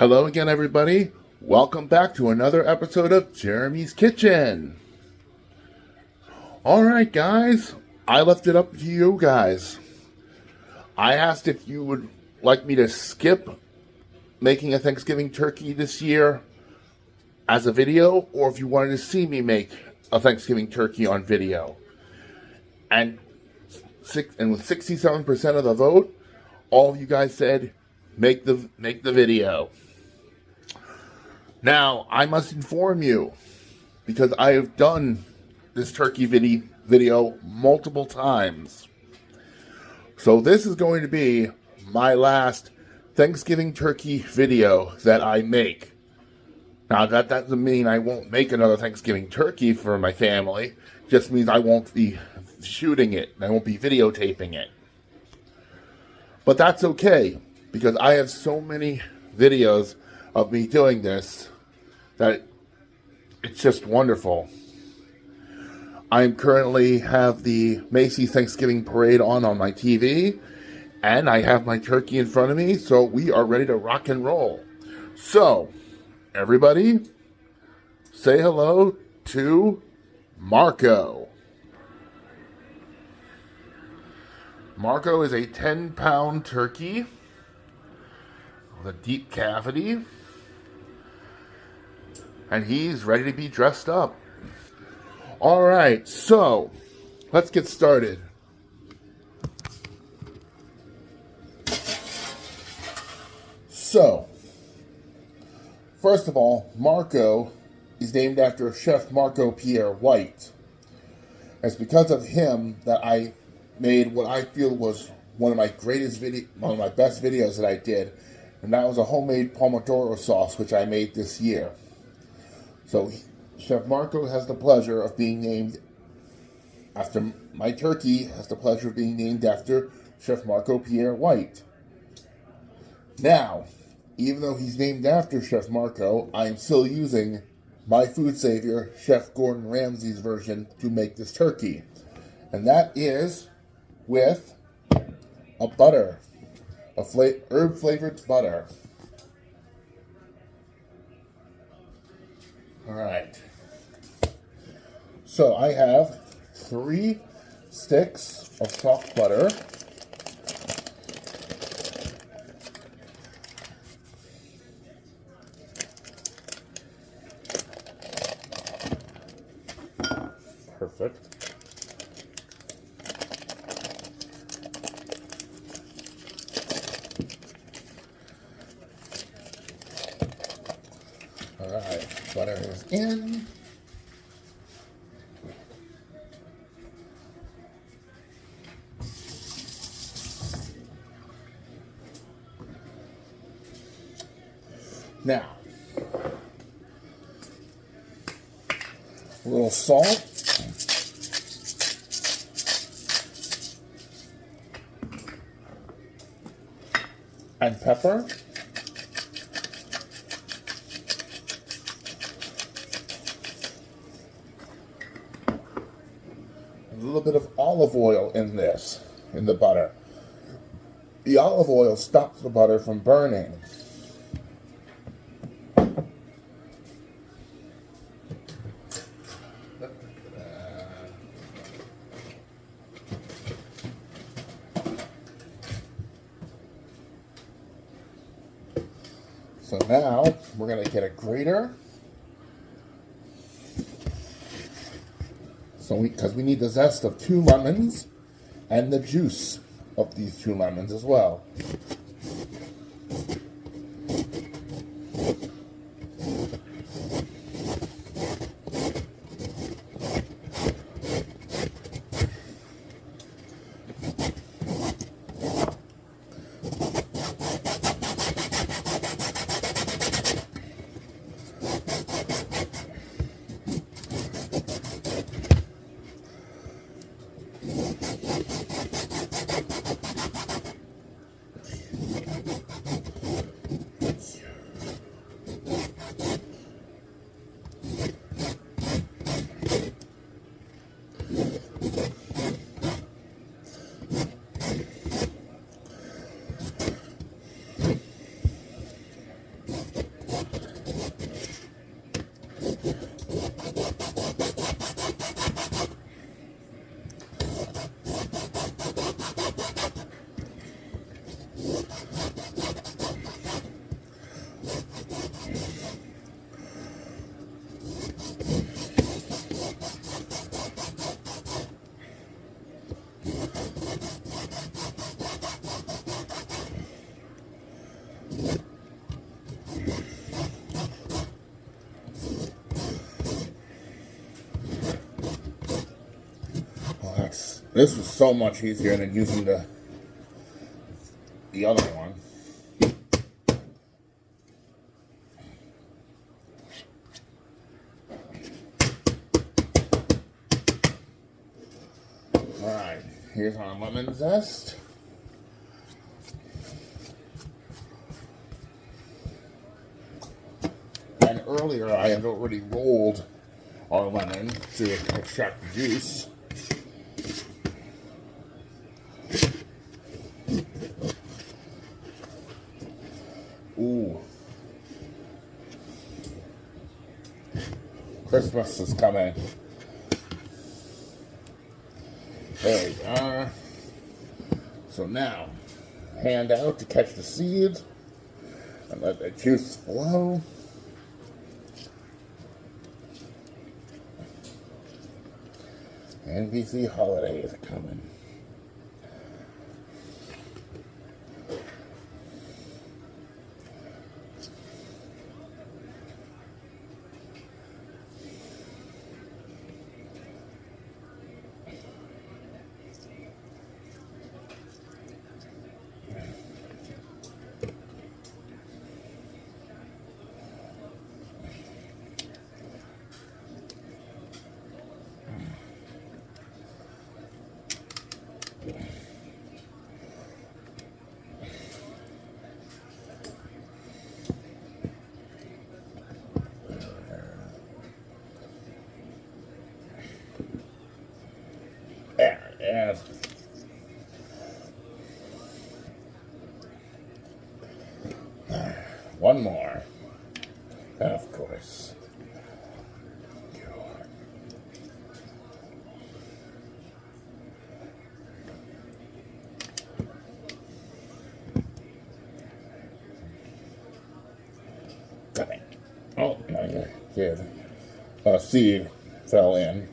Hello again, everybody. Welcome back to another episode of Jeremy's Kitchen. Alright, guys. I left it up to you guys. I asked if you would like me to skip making a Thanksgiving turkey this year as a video, or if you wanted to see me make a Thanksgiving turkey on video. And with 67% of the vote, all of you guys said, make the video. Now, I must inform you, because I have done this turkey video multiple times. So this is going to be my last Thanksgiving turkey video that I make. Now, that doesn't mean I won't make another Thanksgiving turkey for my family. It just means I won't be shooting it. I won't be videotaping it. But that's okay, because I have so many videos of me doing this that it's just wonderful. I currently have the Macy's Thanksgiving Parade on my TV, and I have my turkey in front of me, so we are ready to rock and roll. So, everybody, say hello to Marco. Marco is a 10-pound turkey with a deep cavity, and he's ready to be dressed up. Alright, so let's get started. So, first of all, Marco is named after Chef Marco Pierre White. It's because of him that I made what I feel was one of my best videos that I did, and that was a homemade pomodoro sauce which I made this year. So Chef Marco has the pleasure of being named after my turkey, has the pleasure of being named after Chef Marco Pierre White. Now, even though he's named after Chef Marco, I am still using my food savior, Chef Gordon Ramsay's version, to make this turkey. And that is with a butter, herb-flavored butter. Alright. So I have 3 sticks of soft butter. Perfect. Alright, butter is in. Now, a little salt. And pepper. A little bit of olive oil in the butter. The olive oil stops the butter from burning. So now we're going to get a grater. Because we need the zest of 2 lemons and the juice of these 2 lemons as well. This was so much easier than using the other one. Alright, here's our lemon zest. And earlier I had already rolled our lemon to extract the juice. Ooh. Christmas is coming. There we are. So now, hand out to catch the seeds and let the juice flow. NBC holidays are coming. Yeah. One more. Of course. Oh, my kid. A seed fell in.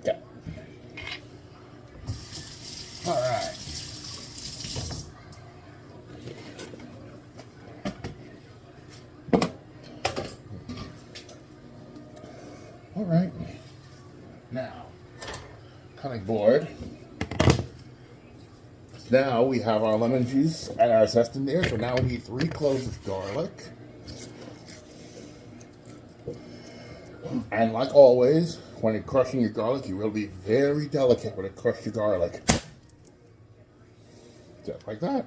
Yeah. All right. All right. Now, cutting board. Now we have our lemon juice and our zest in there. So now we need 3 cloves of garlic. And like always, when you're crushing your garlic, you will be very delicate when you crush your garlic. Just like that.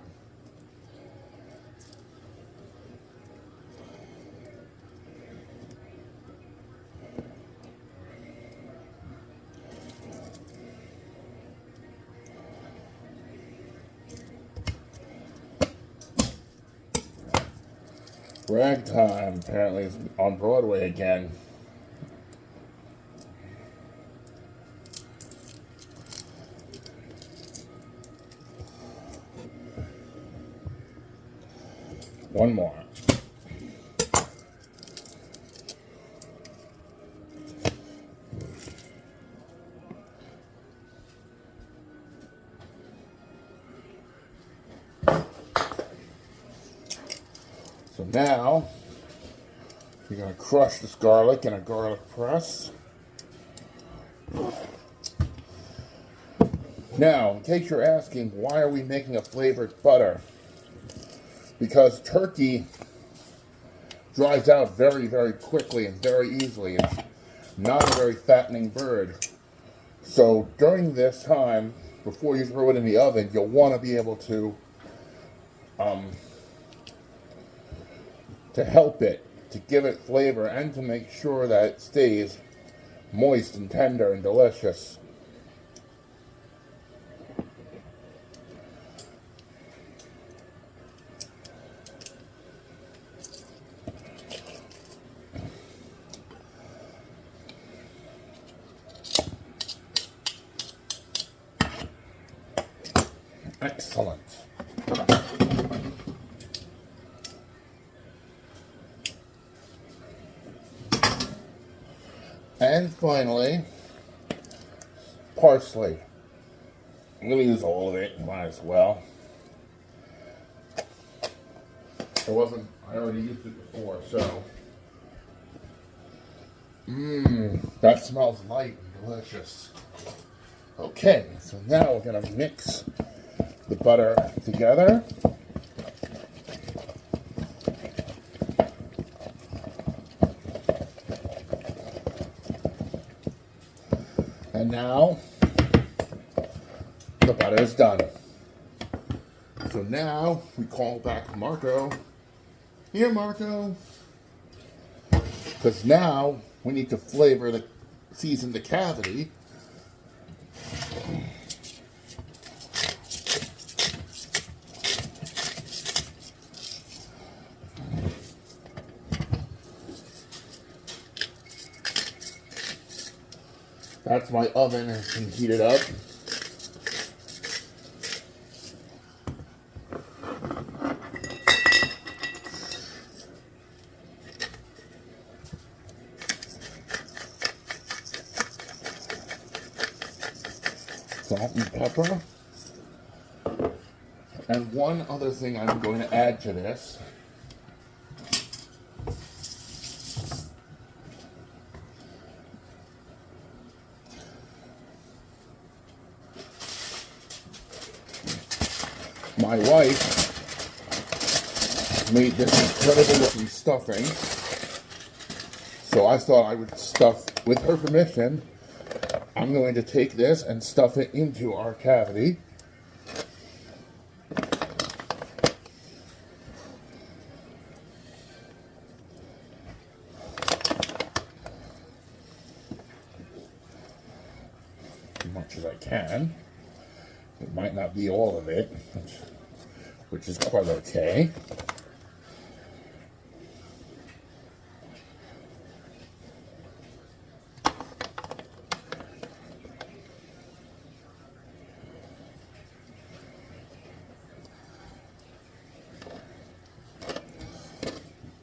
Ragtime apparently is on Broadway again. One more. So now, you're going to crush this garlic in a garlic press. Now, in case you're asking, why are we making a flavored butter? Because turkey dries out very, very quickly and very easily. It's not a very fattening bird. So during this time, before you throw it in the oven, you'll want to be able to help it, to give it flavor, and to make sure that it stays moist and tender and delicious. Excellent. And finally, parsley. I'm going to use all of it, might as well. I already used it before, so. That smells light and delicious. Okay, so now we're gonna mix the butter together. And now the butter is done. So now we call back Marco. Here, Marco. Because now we need to season the cavity. That's my oven has been heated up. Salt and pepper. And one other thing I'm going to add to this. My wife made this incredible looking stuffing, so I thought I would stuff, with her permission, I'm going to take this and stuff it into our cavity. As much as I can. It might not be all of it, which is quite okay.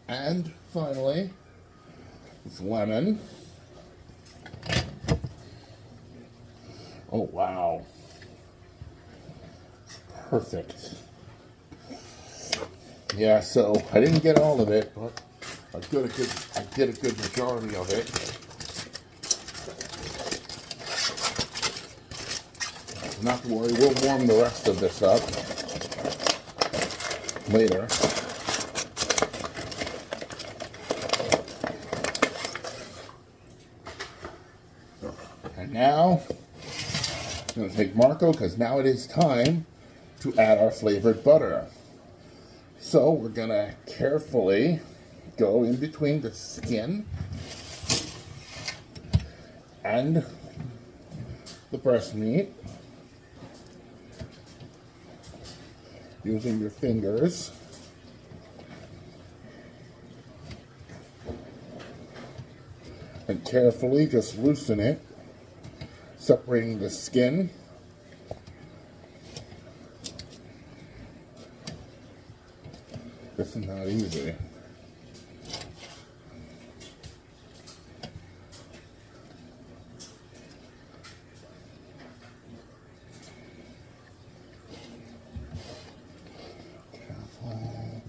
And finally, with lemon. Oh, wow. Perfect. Yeah, so I didn't get all of it, but I did a good majority of it. Not to worry, we'll warm the rest of this up later. And now, I'm going to take Marco, because now it is time to add our flavored butter. So we're going to carefully go in between the skin and the breast meat, using your fingers. And carefully just loosen it, separating the skin. This is not easy. Careful.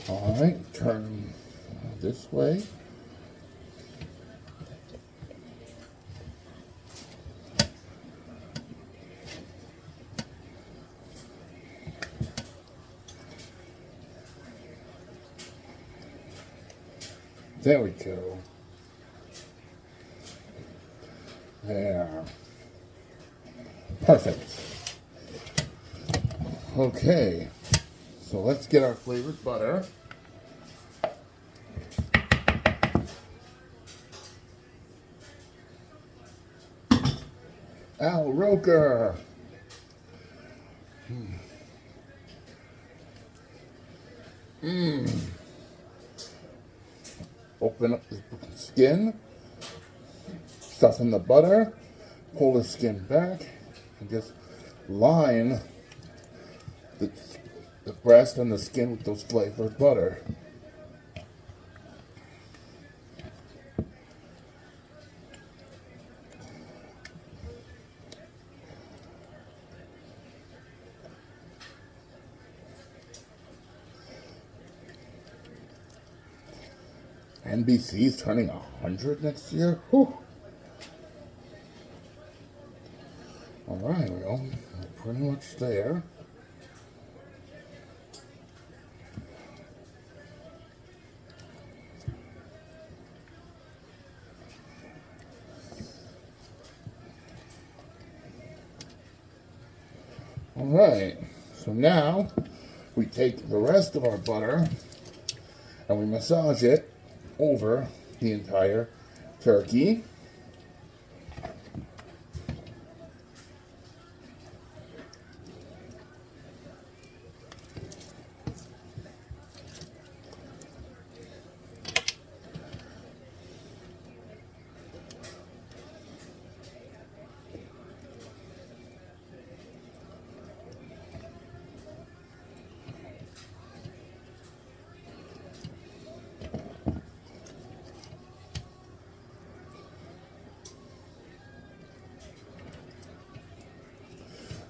All right, turn this way. There we go. There. Perfect. Okay. So let's get our flavored butter. Al Roker. Open up the skin, stuff in the butter, pull the skin back, and just line the breast and the skin with those flavored butter. NBC's turning 100 next year. Whew. Alright, we're pretty much there. Alright, so now we take the rest of our butter and we massage it over the entire turkey.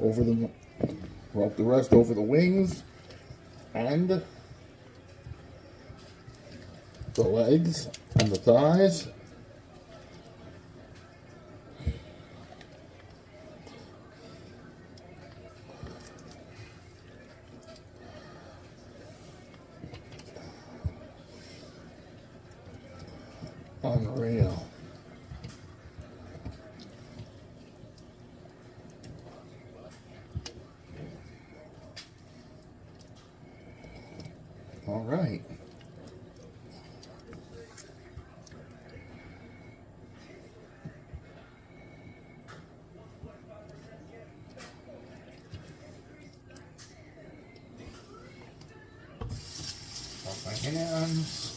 Over the, rub the rest over the wings and the legs and the thighs. Unreal. All right. Off my hands.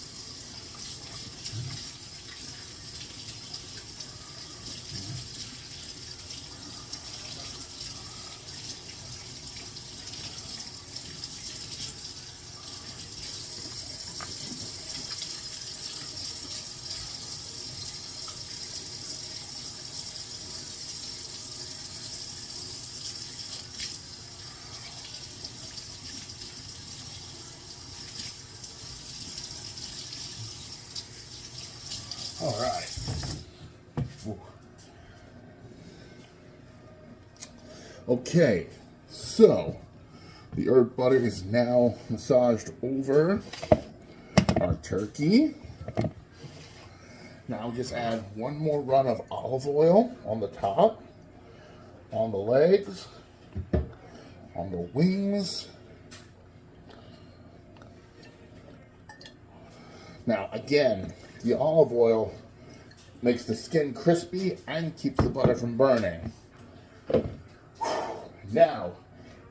All right. Ooh. Okay, so the herb butter is now massaged over our turkey. Now just add one more run of olive oil on the top, on the legs, on the wings. Now again, the olive oil makes the skin crispy and keeps the butter from burning. Now,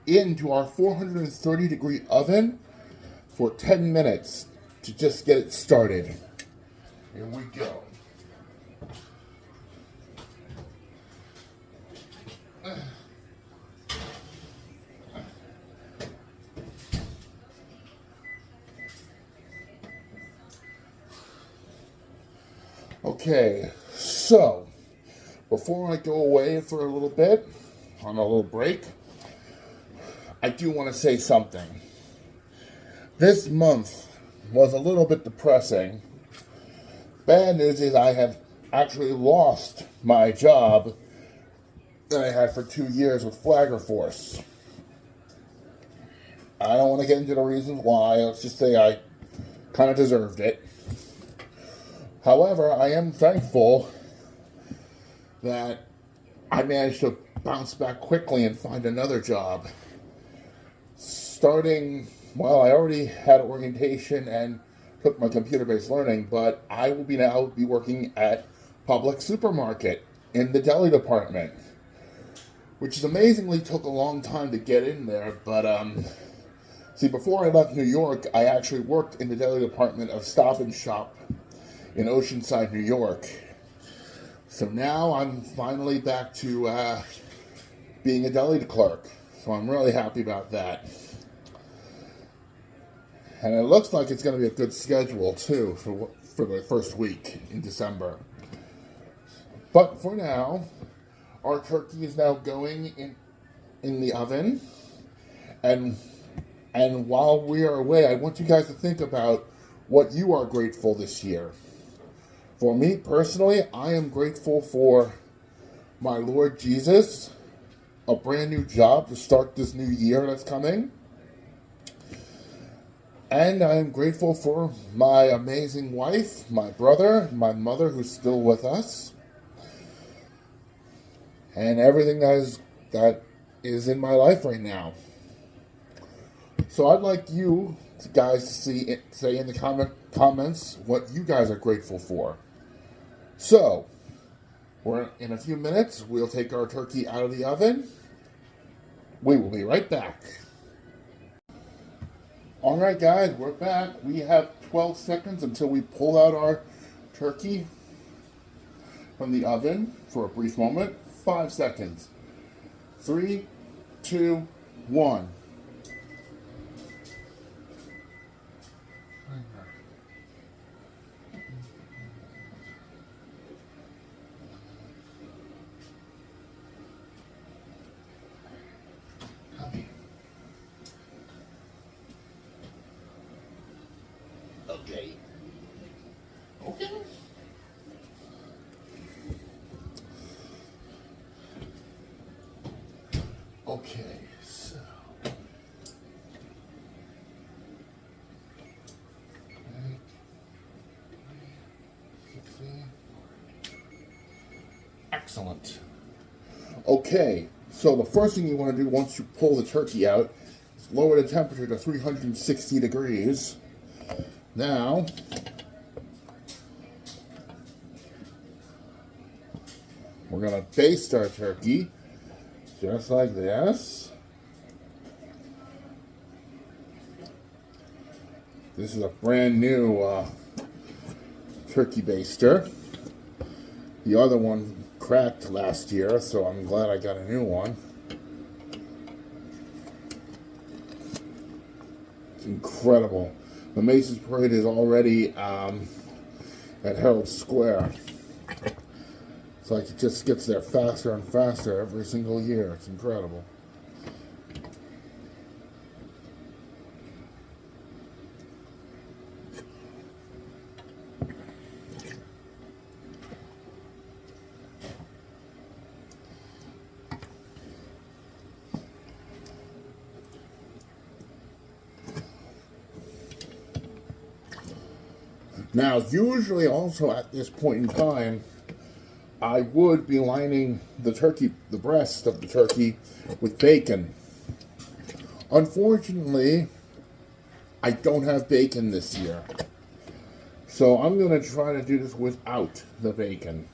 into our 430-degree oven for 10 minutes to just get it started. Here we go. Okay, so before I go away for a little bit, on a little break, I do want to say something. This month was a little bit depressing. Bad news is I have actually lost my job that I had for 2 years with Flagger Force. I don't want to get into the reasons why. Let's just say I kind of deserved it. However, I am thankful that I managed to bounce back quickly and find another job. Starting, well, I already had orientation and took my computer-based learning, but I will now be working at Public Supermarket in the deli department, which is amazingly took a long time to get in there, but see, before I left New York, I actually worked in the deli department of Stop and Shop in Oceanside, New York. So now I'm finally back to being a deli clerk. So I'm really happy about that. And it looks like it's going to be a good schedule too for the first week in December. But for now, our turkey is now going in the oven. And while we are away, I want you guys to think about what you are grateful this year. For me personally, I am grateful for my Lord Jesus, a brand new job to start this new year that's coming. And I am grateful for my amazing wife, my brother, my mother who's still with us, and everything that is in my life right now. So I'd like you guys to say in the comments what you guys are grateful for. So, in a few minutes, we'll take our turkey out of the oven. We will be right back. Alright guys, we're back. We have 12 seconds until we pull out our turkey from the oven for a brief moment. 5 seconds. 3, 2, 1. Okay. Okay. Okay, so. Excellent. Okay, so the first thing you want to do once you pull the turkey out is lower the temperature to 360 degrees. Now, we're going to baste our turkey just like this. This is a brand new turkey baster. The other one cracked last year, so I'm glad I got a new one. It's incredible. The Macy's Parade is already at Herald Square. It's like it just gets there faster and faster every single year. It's incredible. Now, usually also at this point in time, I would be lining the breast of the turkey with bacon. Unfortunately, I don't have bacon this year. So I'm going to try to do this without the bacon,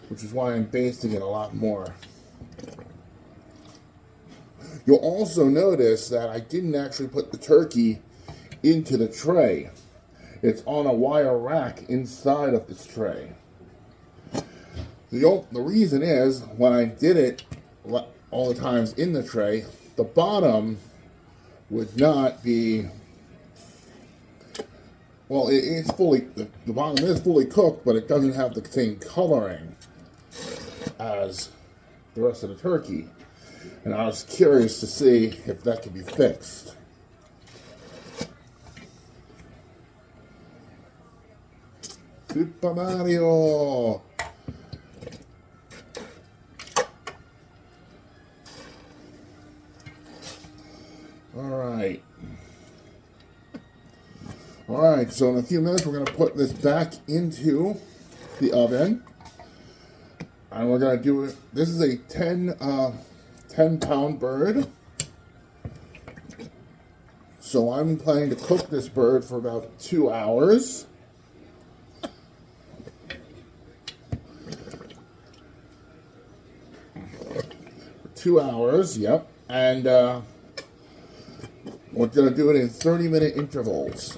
which is why I'm basting it a lot more. You'll also notice that I didn't actually put the turkey into the tray. It's on a wire rack inside of this tray. The reason is, when I did it all the times in the tray, the bottom would not be, well, it's fully, the bottom is fully cooked, but it doesn't have the same coloring as the rest of the turkey. And I was curious to see if that could be fixed. Super Mario! Alright, so in a few minutes we're going to put this back into the oven. And we're going to do it. This is a 10-pound bird. So I'm planning to cook this bird for about 2 hours. For 2 hours, yep. And we're going to do it in 30-minute intervals.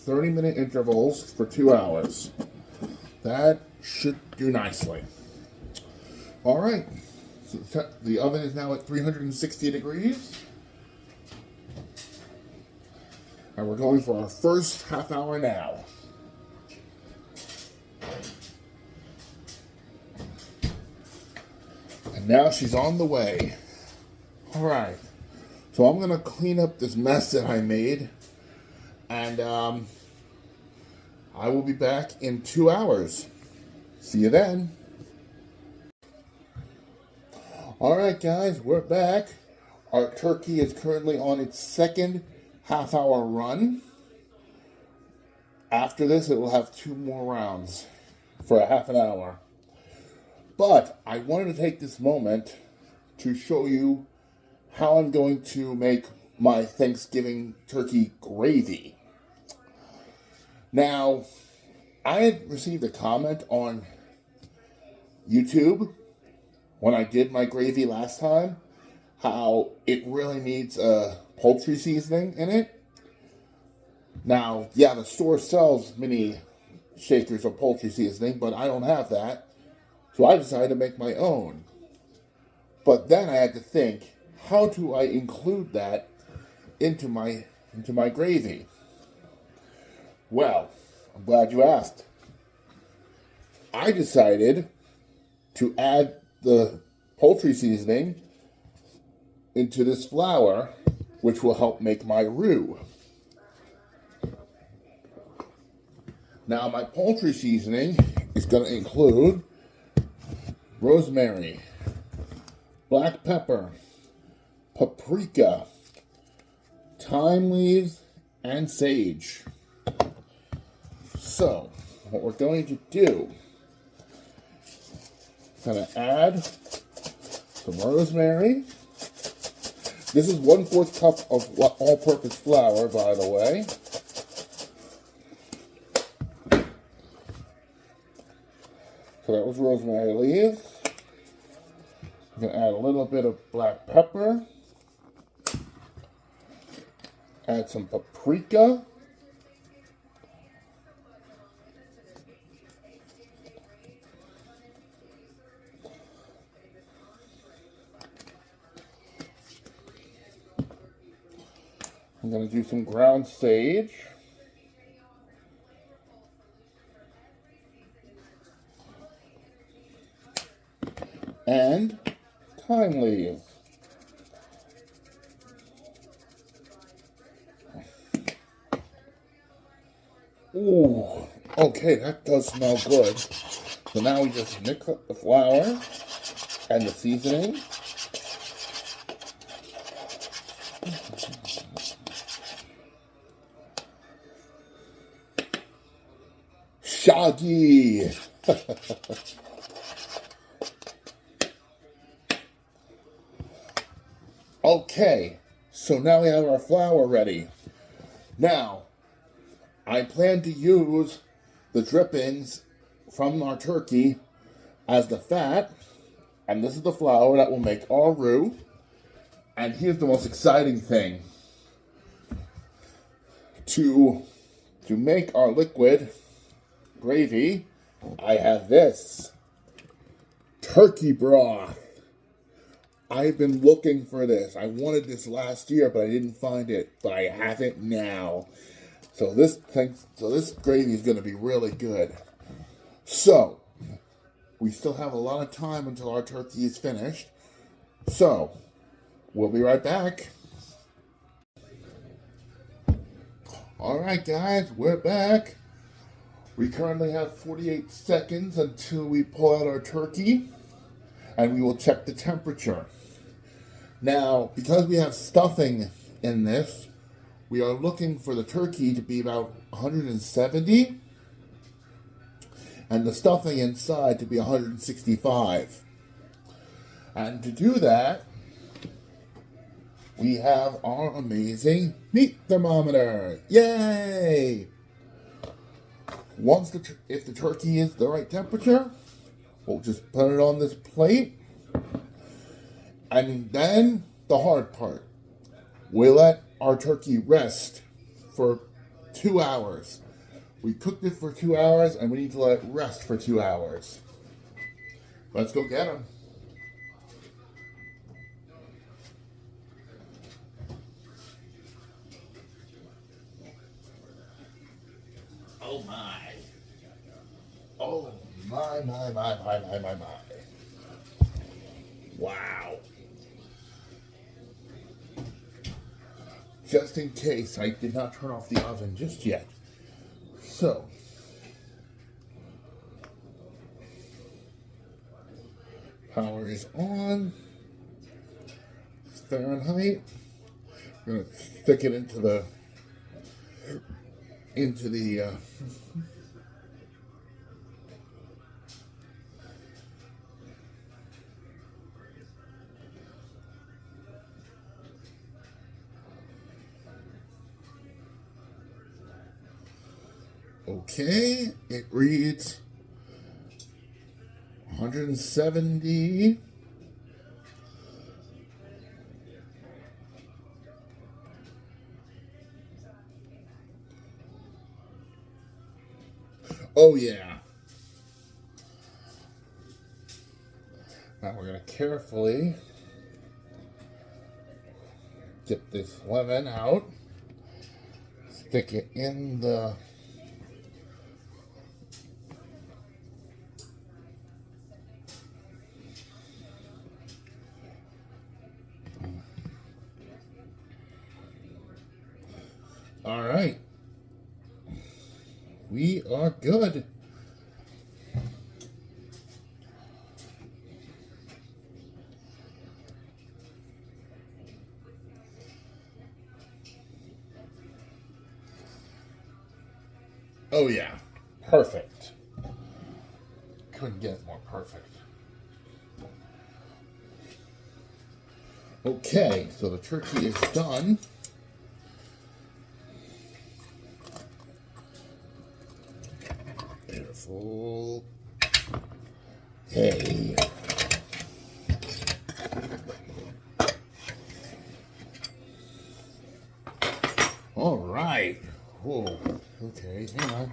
30-minute intervals for 2 hours. That should do nicely. Alright, so the oven is now at 360 degrees. And we're going for our first half hour now. And now she's on the way. Alright, so I'm going to clean up this mess that I made, and I will be back in 2 hours. See you then. Alright guys, we're back. Our turkey is currently on its second half-hour run. After this, it will have 2 more rounds for a half an hour. But I wanted to take this moment to show you how I'm going to make my Thanksgiving turkey gravy. Now, I had received a comment on YouTube when I did my gravy last time, how it really needs a poultry seasoning in it. Now, yeah, the store sells mini shakers of poultry seasoning, but I don't have that, so I decided to make my own. But then I had to think, how do I include that into my gravy? Well, I'm glad you asked. I decided to add the poultry seasoning into this flour, which will help make my roux. Now, my poultry seasoning is going to include rosemary, black pepper, paprika, thyme leaves, and sage. So, what we're going to do, I'm going to add some rosemary. This is 1/4 cup of all-purpose flour, by the way. So that was rosemary leaves. I'm going to add a little bit of black pepper. Add some paprika. I'm going to do some ground sage. And thyme leaves. Ooh, okay, that does smell good. So now we just mix up the flour and the seasoning. Shaggy! Okay, so now we have our flour ready. Now, I plan to use the drippings from our turkey as the fat, and this is the flour that will make our roux. And here's the most exciting thing. To make our liquid gravy, I have this turkey broth. I've been looking for this. I wanted this last year, but I didn't find it. But I have it now. So this gravy is going to be really good. So, we still have a lot of time until our turkey is finished. So, we'll be right back. Alright guys, we're back. We currently have 48 seconds until we pull out our turkey. And we will check the temperature. Now, because we have stuffing in this, we are looking for the turkey to be about 170 and the stuffing inside to be 165. And to do that, we have our amazing meat thermometer. Yay! If the turkey is the right temperature, we'll just put it on this plate. And then the hard part. We let our turkey rest for 2 hours. We cooked it for 2 hours and we need to let it rest for 2 hours. Let's go get them. Oh my. Oh my. Wow. just in case I did not turn off the oven just yet. So, power is on. Fahrenheit. I'm gonna stick it into the okay, it reads 170. Oh yeah. Now we're going to carefully get this lemon out, stick it in the all right. We are good. Oh yeah, perfect. Couldn't get more perfect. Okay, so the turkey is done. Beautiful. Hey. All right. Whoa. Okay, hang on.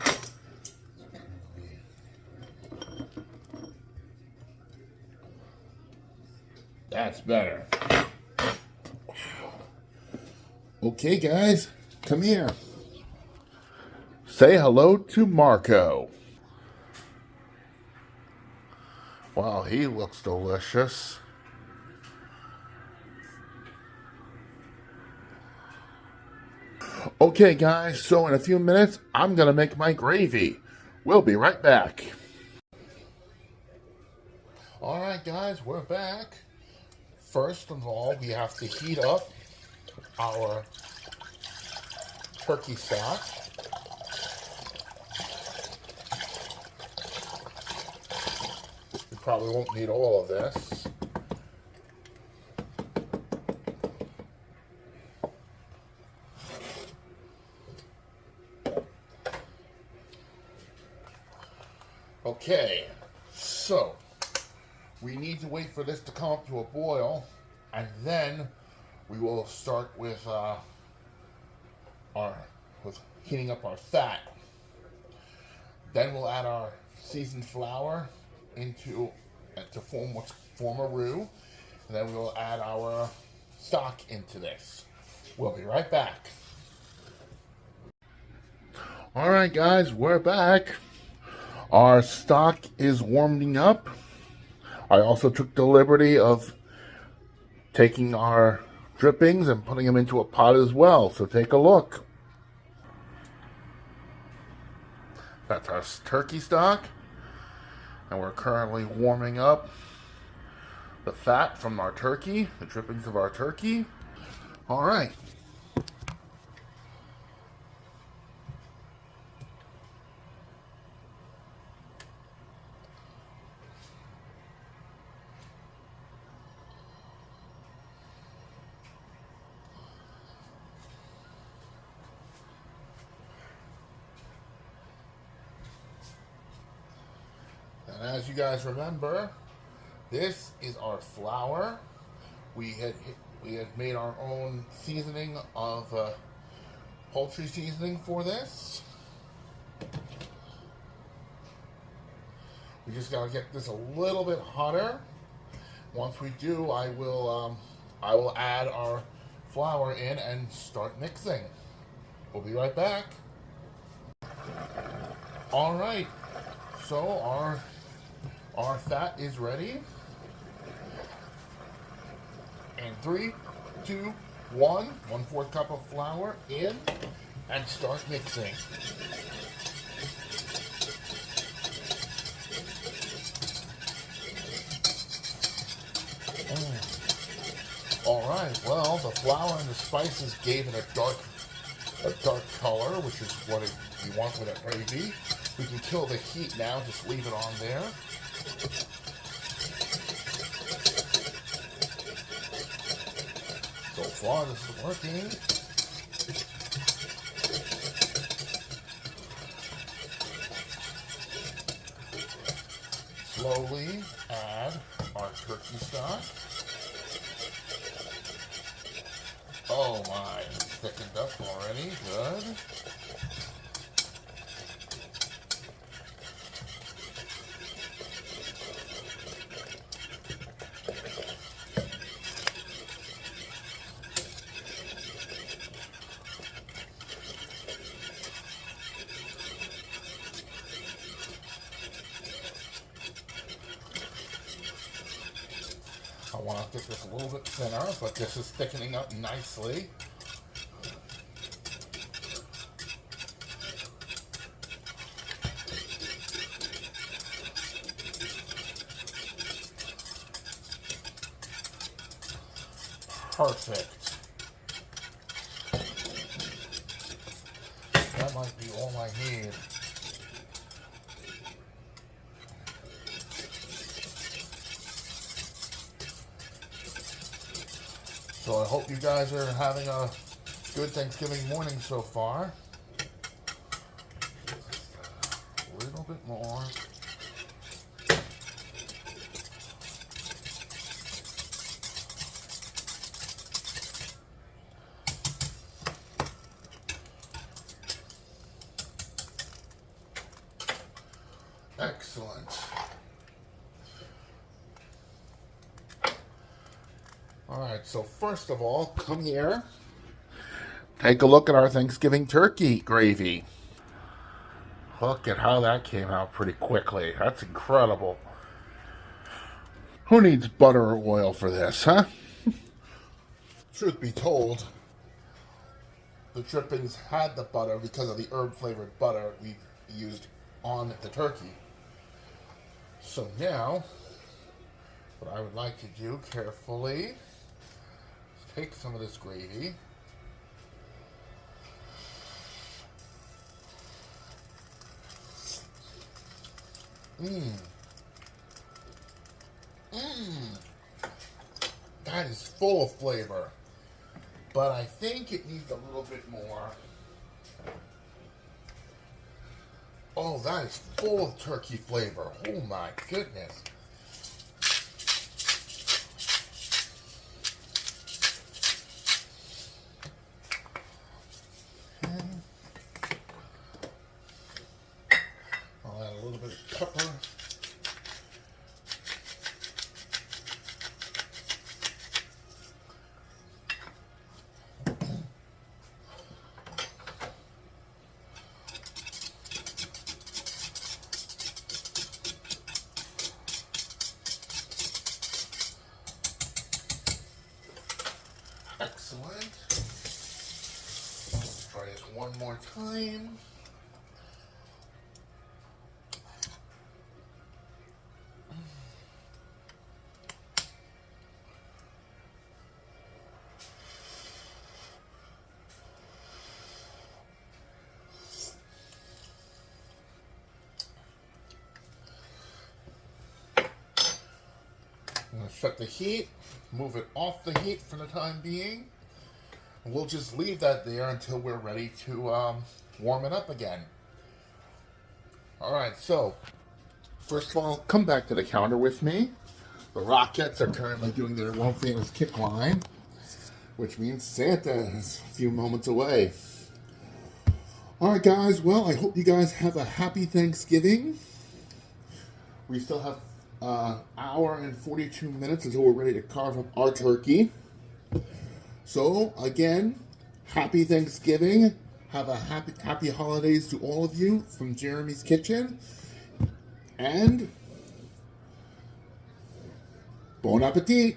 That's better. Okay, guys, come here. Say hello to Marco. Wow, he looks delicious. Okay, guys, so in a few minutes, I'm going to make my gravy. We'll be right back. All right, guys, we're back. First of all, we have to heat up our turkey stock. We probably won't need all of this. Okay, so we need to wait for this to come up to a boil, and then we will start with heating up our fat. Then we'll add our seasoned flour to form a roux, and then we'll add our stock into this. We'll be right back. All right, guys, we're back. Our stock is warming up. I also took the liberty of taking our drippings and putting them into a pot as well, so take a look. That's our turkey stock, and we're currently warming up the fat from our turkey, the drippings of our turkey. All right. And as you guys remember, this is our flour. We had made our own seasoning of poultry seasoning for this. We just gotta get this a little bit hotter. Once we do, I will add our flour in and start mixing. We'll be right back. All right, so our fat is ready. And 3, 2, 1/4 cup of flour in and start mixing. All right, well, the flour and the spices gave it a dark color, which is what we want with a gravy. We can kill the heat now, just leave it on there. So far, this is working. Slowly add our turkey stock. Oh my, it's thickened up already, good. I want to get this a little bit thinner, but this is thickening up nicely. Perfect. That might be all I need. So I hope you guys are having a good Thanksgiving morning so far. A little bit more. Excellent. All right, so first of all, come here. Take a look at our Thanksgiving turkey gravy. Look at how that came out pretty quickly. That's incredible. Who needs butter or oil for this, huh? Truth be told, the drippings had the butter because of the herb-flavored butter we used on the turkey. So now, what I would like to do carefully is take some of this gravy, that is full of flavor, but I think it needs a little bit more. Oh, that is full of turkey flavor. Oh my goodness. I'll add a little bit of pepper. Excellent. Let's try this one more time. I'm going to shut the heat, move it off the heat for the time being. We'll just leave that there until we're ready to warm it up again. Alright, so first of all, come back to the counter with me. The Rockettes are currently doing their world famous kick line, which means Santa is a few moments away. Alright guys, well, I hope you guys have a happy Thanksgiving. We still have an hour and 42 minutes until we're ready to carve up our turkey. So, again, happy Thanksgiving. Have a happy holidays to all of you from Jeremy's Kitchen. And bon appetit!